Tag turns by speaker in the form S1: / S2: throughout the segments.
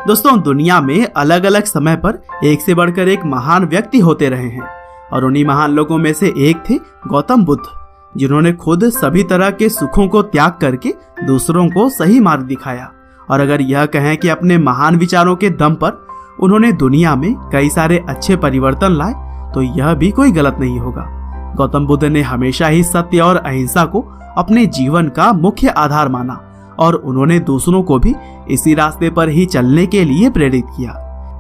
S1: दोस्तों, दुनिया में अलग अलग समय पर एक से बढ़कर एक महान व्यक्ति होते रहे हैं और उन्हीं महान लोगों में से एक थे गौतम बुद्ध, जिन्होंने खुद सभी तरह के सुखों को त्याग करके दूसरों को सही मार्ग दिखाया। और अगर यह कहें कि अपने महान विचारों के दम पर उन्होंने दुनिया में कई सारे अच्छे परिवर्तन लाए, तो यह भी कोई गलत नहीं होगा। गौतम बुद्ध ने हमेशा ही सत्य और अहिंसा को अपने जीवन का मुख्य आधार माना और उन्होंने दूसरों को भी इसी रास्ते पर ही चलने के लिए प्रेरित किया।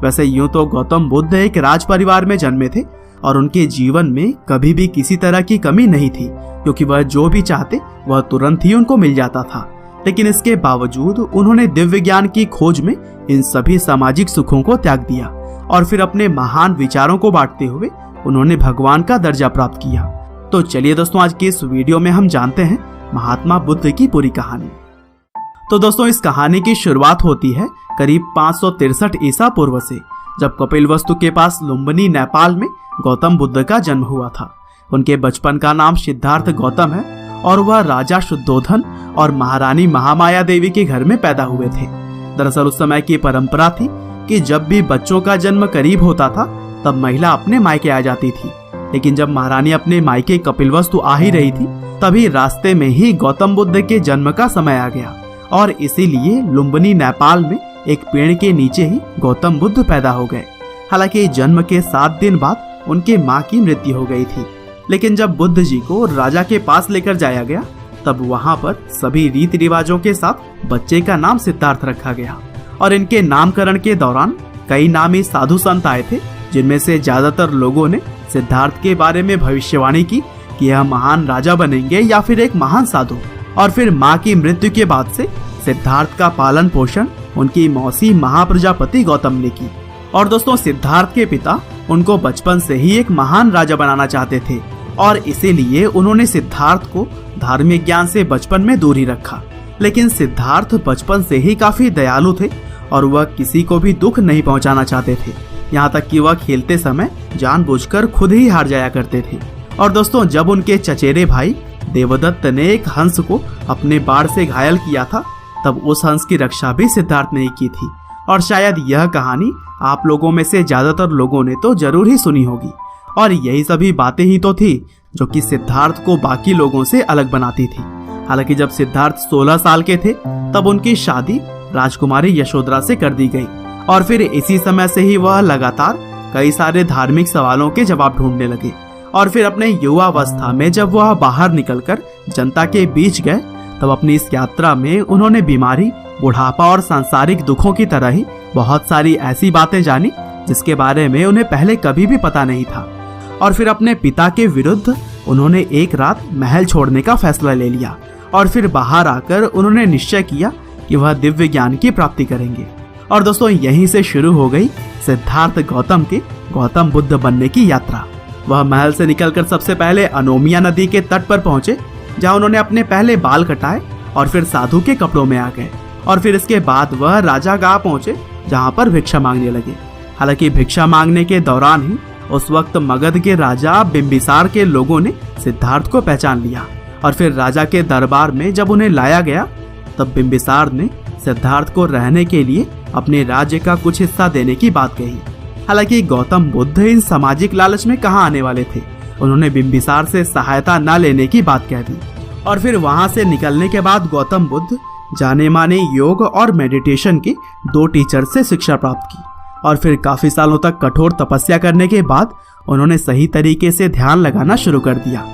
S1: वैसे यूं तो गौतम बुद्ध एक राज परिवार में जन्मे थे और उनके जीवन में कभी भी किसी तरह की कमी नहीं थी, क्योंकि वह जो भी चाहते वह तुरंत ही उनको मिल जाता था। लेकिन इसके बावजूद उन्होंने दिव्य ज्ञान की खोज में इन सभी सामाजिक सुखों को त्याग दिया और फिर अपने महान विचारों को बांटते हुए उन्होंने भगवान का दर्जा प्राप्त किया। तो चलिए दोस्तों, आज की इस वीडियो में हम जानते हैं महात्मा बुद्ध की पूरी कहानी। तो दोस्तों, इस कहानी की शुरुआत होती है करीब 563 ईसा पूर्व से, जब कपिलवस्तु के पास लुम्बिनी नेपाल में गौतम बुद्ध का जन्म हुआ था। उनके बचपन का नाम सिद्धार्थ गौतम है और वह राजा शुद्धोधन और महारानी महामाया देवी के घर में पैदा हुए थे। दरअसल उस समय की परंपरा थी कि जब भी बच्चों का जन्म करीब होता था तब महिला अपने मायके आ जाती थी। लेकिन जब महारानी अपने मायके कपिलवस्तु आ ही रही थी, तभी रास्ते में ही गौतम बुद्ध के जन्म का समय आ गया और इसीलिए लुम्बिनी नेपाल में एक पेड़ के नीचे ही गौतम बुद्ध पैदा हो गए। हालांकि जन्म के 7 दिन बाद उनके मां की मृत्यु हो गई थी। लेकिन जब बुद्ध जी को राजा के पास लेकर जाया गया, तब वहां पर सभी रीति रिवाजों के साथ बच्चे का नाम सिद्धार्थ रखा गया और इनके नामकरण के दौरान कई नामी साधु संत आए थे, जिनमें से ज्यादातर लोगों ने सिद्धार्थ के बारे में भविष्यवाणी की कि यह महान राजा बनेंगे या फिर एक महान साधु। और फिर मां की मृत्यु के बाद से सिद्धार्थ का पालन पोषण उनकी मौसी महाप्रजापति गौतम ने की। और दोस्तों, सिद्धार्थ के पिता उनको बचपन से ही एक महान राजा बनाना चाहते थे और इसीलिए उन्होंने सिद्धार्थ को धार्मिक ज्ञान से बचपन में दूर ही रखा। लेकिन सिद्धार्थ बचपन से ही काफी दयालु थे और वह किसी को भी दुख नहीं पहुंचाना चाहते थे, यहाँ तक कि वह खेलते समय जानबूझकर खुद ही हार जाया करते थे। और दोस्तों, जब उनके चचेरे भाई देवदत्त ने एक हंस को अपने बाण से घायल किया था, तब उस हंस की रक्षा भी सिद्धार्थ ने की थी। और शायद यह कहानी आप लोगों में से ज्यादातर लोगों ने तो जरूर ही सुनी होगी। और यही सभी बातें ही तो थी जो कि सिद्धार्थ को बाकी लोगों से अलग बनाती थी। हालांकि जब सिद्धार्थ 16 साल के थे, तब उनकी शादी राजकुमारी यशोधरा से कर दी गई और फिर इसी समय से ही वह लगातार कई सारे धार्मिक सवालों के जवाब ढूंढने लगे। और फिर अपने युवावस्था में जब वह बाहर निकलकर जनता के बीच गए, तब अपनी इस यात्रा में उन्होंने बीमारी, बुढ़ापा और सांसारिक दुखों की तरह ही बहुत सारी ऐसी बातें जानी जिसके बारे में उन्हें पहले कभी भी पता नहीं था। और फिर अपने पिता के विरुद्ध उन्होंने एक रात महल छोड़ने का फैसला ले लिया और फिर बाहर आकर उन्होंने निश्चय किया कि वह दिव्य ज्ञान की प्राप्ति करेंगे। और दोस्तों, यहीं से शुरू हो गई सिद्धार्थ गौतम के गौतम बुद्ध बनने की यात्रा। वह महल से निकलकर सबसे पहले अनोमिया नदी के तट पर पहुंचे, जहां उन्होंने अपने पहले बाल कटाए और फिर साधु के कपड़ों में आ गए। और फिर इसके बाद वह राजा गांव पहुंचे, जहां पर भिक्षा मांगने लगे। हालांकि भिक्षा मांगने के दौरान ही उस वक्त मगध के राजा बिंबिसार के लोगों ने सिद्धार्थ को पहचान लिया और फिर राजा के दरबार में जब उन्हें लाया गया, तब बिंबिसार ने सिद्धार्थ को रहने के लिए अपने राज्य का कुछ हिस्सा देने की बात कही। हालांकि गौतम बुद्ध इन सामाजिक लालच में कहाँ आने वाले थे, उन्होंने बिंबिसार से सहायता न लेने की बात कह दी। और फिर वहां से निकलने के बाद गौतम बुद्ध जाने माने योग और मेडिटेशन के 2 टीचर से शिक्षा प्राप्त की और फिर काफी सालों तक कठोर तपस्या करने के बाद उन्होंने सही तरीके से ध्यान लगाना शुरू कर दिया।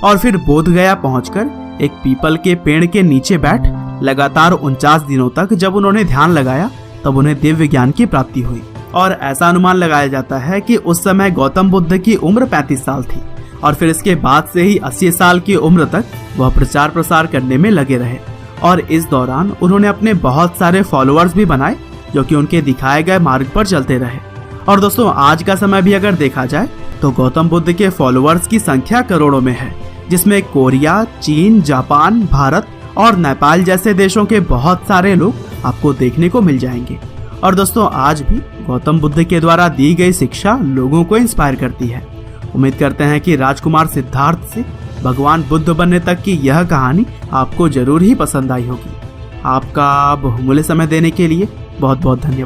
S1: और फिर बोधगया पहुंचकर एक पीपल के पेड़ के नीचे बैठ लगातार 49 दिनों तक जब उन्होंने ध्यान लगाया, तब उन्हें दिव्य ज्ञान की प्राप्ति हुई। और ऐसा अनुमान लगाया जाता है कि उस समय गौतम बुद्ध की उम्र 35 साल थी और फिर इसके बाद से ही 80 साल की उम्र तक वह प्रचार प्रसार करने में लगे रहे। और इस दौरान उन्होंने अपने बहुत सारे फॉलोअर्स भी बनाए, जो कि उनके दिखाए गए मार्ग पर चलते रहे। और दोस्तों, आज का समय भी अगर देखा जाए तो गौतम बुद्ध के फॉलोअर्स की संख्या करोड़ों में है, जिसमें कोरिया, चीन, जापान, भारत और नेपाल जैसे देशों के बहुत सारे लोग आपको देखने को मिल जाएंगे। और दोस्तों, आज भी गौतम बुद्ध के द्वारा दी गई शिक्षा लोगों को इंस्पायर करती है। उम्मीद करते हैं कि राजकुमार सिद्धार्थ से भगवान बुद्ध बनने तक की यह कहानी आपको जरूर ही पसंद आई होगी। आपका बहुमूल्य समय देने के लिए बहुत बहुत धन्यवाद।